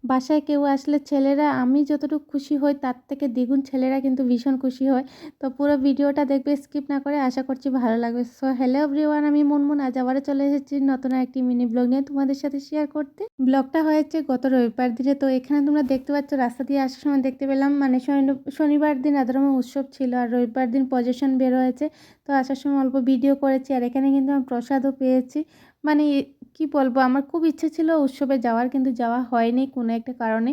বাসায় কেউ আসলে ছেলেরা আমি যতটুকু খুশি হই তার থেকে দ্বিগুণ ছেলেরা কিন্তু ভীষণ খুশি হয়। তো পুরো ভিডিওটা দেখবে, স্কিপ না করে। আশা করছি ভালো লাগবে। সো হ্যালো এভরিওয়ান, আমি মুনমুন। আজ আবারও চলে এসেছি নতুন একটি মিনি ব্লগ নিয়ে তোমাদের সাথে শেয়ার করতে। ব্লগটা হয়েছে গত রবিবার দিনে। তো এখানে তোমরা দেখতে পাচ্ছ, রাস্তা দিয়ে আসার সময় দেখতে পেলাম মানে শনিবার দিন রাধারমণ উৎসব ছিল আর রবিবার দিন প্রজেশন বের হয়েছে। তো আসার সময় অল্প ভিডিও করেছি আর এখানে কিন্তু আমি প্রসাদও পেয়েছি। মানে কি বলবো, আমার খুব ইচ্ছে ছিল উৎসবে যাওয়ার, কিন্তু যাওয়া হয়নি কোনো একটা কারণে।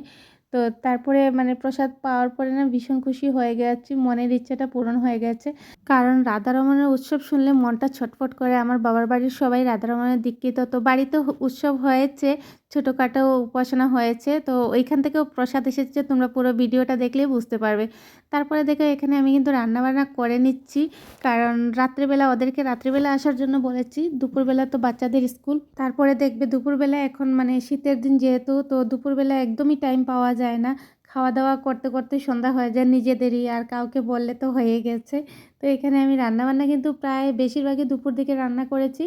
তো তারপরে মানে প্রসাদ পাওয়ার পরে না ভীষণ খুশি হয়ে গেছি, মনের ইচ্ছাটা পূরণ হয়ে গেছে। কারণ রাধারমণের উৎসব শুনলে মনটা ছটফট করে। আমার বাবার বাড়ির সবাই রাধারমণের দীক্ষিত। তো বাড়িতে উৎসব হয়েছে, ছোটোখাটো উপাসনা হয়েছে, তো ওইখান থেকেও প্রসাদ এসেছে। তোমরা পুরো ভিডিওটা দেখলেই বুঝতে পারবে। তারপরে দেখো এখানে আমি কিন্তু রান্নাবান্না করে নিচ্ছি, কারণ রাত্রিবেলা ওদেরকে রাত্রিবেলা আসার জন্য বলেছি। দুপুরবেলা তো বাচ্চাদের স্কুল। তারপরে দেখবে দুপুরবেলা এখন মানে শীতের দিন যেহেতু, তো দুপুরবেলা একদমই টাইম পাওয়া যায় না। খাওয়া দাওয়া করতে করতে সন্ধ্যা হয়ে যায় নিজেদেরই, আর কাউকে বললে তো হয়ে গেছে। তো এখানে আমি রান্নাবান্না কিন্তু প্রায় বেশিরভাগই দুপুর দিকে রান্না করেছি।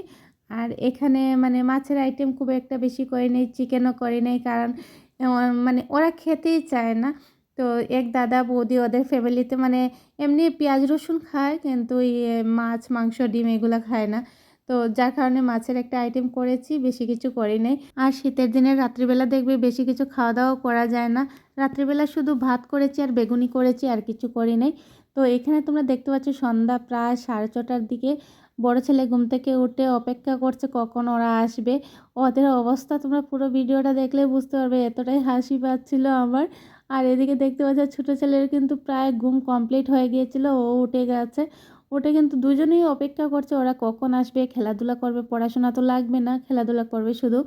আর এখানে মানে মাছের আইটেম খুব একটা বেশি করে নেই, চিকেনও করে নেই, কারণ মানে ওরা খেতেই চায় না। তো এক দাদা বৌদি ওদের ফ্যামিলিতে মানে এমনি পেঁয়াজ রসুন খায়, কিন্তু মাছ মাংস ডিম এগুলো খায় না। তো যার কারণে মাছের একটা আইটেম করেছি, বেশি কিছু করি নাই। আর শীতের দিনে রাত্রিবেলা দেখবে বেশি কিছু খাওয়া দাওয়া করা যায় না। রাত্রিবেলা শুধু ভাত করেছি আর বেগুনি করেছি, আর কিছু করি নাই। তো এখানে তোমরা দেখতে পাচ্ছ সন্ধ্যা প্রায় 6:30টার দিকে। বড় ছেলে ঘুম থেকে উঠে অপেক্ষা করছে কখন ওরা আসবে। ওদের অবস্থা তোমরা পুরো ভিডিওটা দেখলে বুঝতে পারবে, এতটাই হাসি পাচ্ছিল আমার। আর এদিকে দেখতে পাচ্ছ ছোটো ছেলের কিন্তু প্রায় ঘুম কমপ্লিট হয়ে গিয়েছিল, ও উঠে গেছে। ওটা কিন্তু দুজনেই অপেক্ষা করছে ওরা কখন আসবে, খেলাধুলা করবে, পড়াশোনা তো লাগবে না, খেলাধুলা করবে শুধু।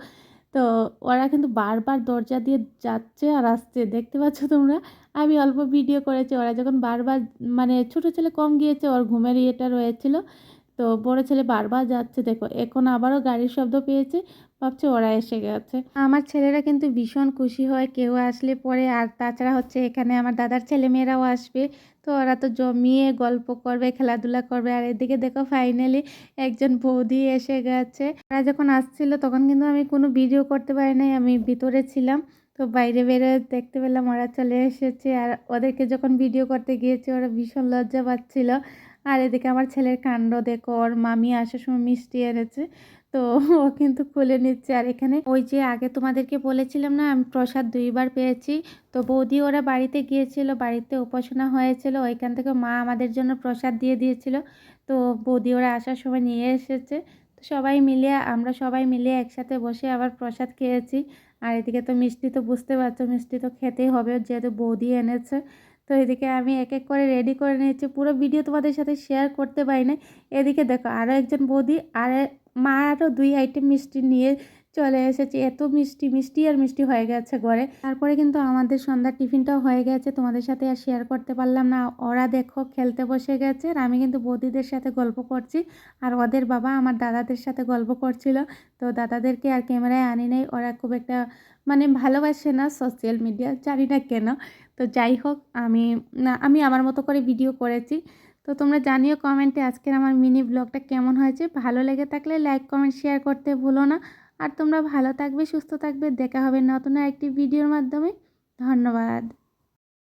তো ওরা কিন্তু বারবার দরজা দিয়ে যাচ্ছে আর আসছে, দেখতে পাচ্ছ তোমরা। আমি অল্প ভিডিও করেছি, ওরা যখন বারবার মানে ছোটো ছেলে কম গিয়েছে, ওর ঘুমের ইয়েটা রয়েছিল। তো বড় ছেলে বারবার যাচ্ছে, দেখো এখন আবারও গাড়ির শব্দ পেয়েছে, ভাবছে ওরা এসে গেছে। আমার ছেলেরা কিন্তু ভীষণ খুশি হয় কেউ আসলে পরে। আর তাছাড়া হচ্ছে এখানে আমার দাদার ছেলেমেয়েরাও আসবে। তো ওরা তো জমিয়ে গল্প করবে, খেলাধুলা করবে। আর এদিকে দেখো ফাইনালি একজন বৌদি এসে গেছে। ওরা যখন আসছিল তখন কিন্তু আমি কোনো ভিডিও করতে পারি নাই, আমি ভিতরে ছিলাম। তো বাইরে বেরো দেখতে পেলাম ওরা চলে এসেছে। আর ওদেরকে যখন ভিডিও করতে গিয়েছে ওরা ভীষণ লজ্জা পাচ্ছিল। আর এদিকে আমার ছেলের কাণ্ড দেখো, ওর মামি আসার সময় মিষ্টি এনেছে, তো ও কিন্তু খুলে নিচ্ছে। আর এখানে ওই যে আগে তোমাদেরকে বলেছিলাম না আমি প্রসাদ 2বার পেয়েছি। তো বৌদি ওরা বাড়িতে গিয়েছিল, বাড়িতে উপাসনা হয়েছিল, ওইখান থেকে মা আমাদের জন্য প্রসাদ দিয়ে দিয়েছিল। তো বৌদি ওরা আসার সময় নিয়ে এসেছে। তো সবাই মিলে আমরা সবাই মিলে একসাথে বসে আবার প্রসাদ খেয়েছি। আর এদিকে তো মিষ্টি তো বুঝতে পারছো, মিষ্টি তো খেতেই হবে যেহেতু বৌদি এনেছে। তো এদিকে আমি এক এক করে রেডি করে নিয়েছি, পুরো ভিডিও তোমাদের সাথে শেয়ার করতে পারি না। এদিকে দেখো আরও একজন বৌদি আর মা আরও 2 আইটেম মিষ্টি নিয়ে চলে এসেছে। এত মিষ্টি মিষ্টি আর মিষ্টি হয়ে গেছে ঘরে। তারপরে কিন্তু আমাদের সন্ধ্যার টিফিনটাও হয়ে গেছে, তোমাদের সাথে আর শেয়ার করতে পারলাম না। ওরা দেখো খেলতে বসে গেছে আর আমি কিন্তু বৌদিদের সাথে গল্প করছি। আর ওদের বাবা আমার দাদাদের সাথে গল্প করছিল। তো দাদাদেরকে আর ক্যামেরায় আনি নাই, ওরা খুব একটা মানে ভালোবাসে না সোশ্যাল মিডিয়া, জানি না কেন। তো যাই হোক, আমি আমার মতো করে ভিডিও করেছি। তো তোমরা জানিও কমেন্টে আজকের আমার মিনি ব্লগটা কেমন হয়েছে। ভালো লেগে থাকলে লাইক কমেন্ট শেয়ার করতে ভুলো না। আর তোমরা ভালো থাকবে, সুস্থ থাকবে, দেখা হবে নতুন একটি ভিডিওর মাধ্যমে। ধন্যবাদ।